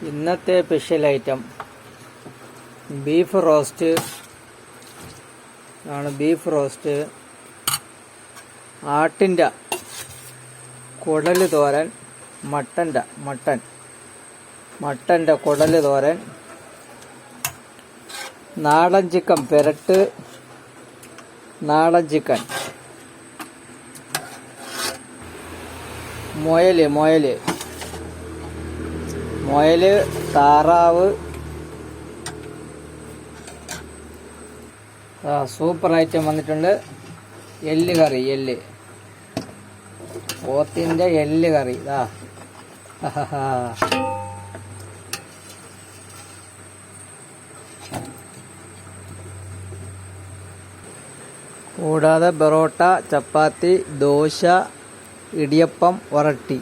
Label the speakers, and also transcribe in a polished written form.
Speaker 1: ഇന്നത്തെ special item beef roast ആണ്. Beef roast, ആട്ടിൻ്റെ കുടൽ തോരൻ, മട്ടൻ്റെ കുടൽ തോരൻ, നാടൻ ചിക്കൻ പെരട്ട്, നാടൻ ചിക്കൻ, മുയല്, താറാവ്, സൂപ്പർ ഐറ്റം വന്നിട്ടുണ്ട്. എല്ല് കറി, പോത്തിൻ്റെ എല്ല് കറി ഇതാ. കൂടാതെ പൊറോട്ട, ചപ്പാത്തി, ദോശ, ഇടിയപ്പം, വറട്ടി.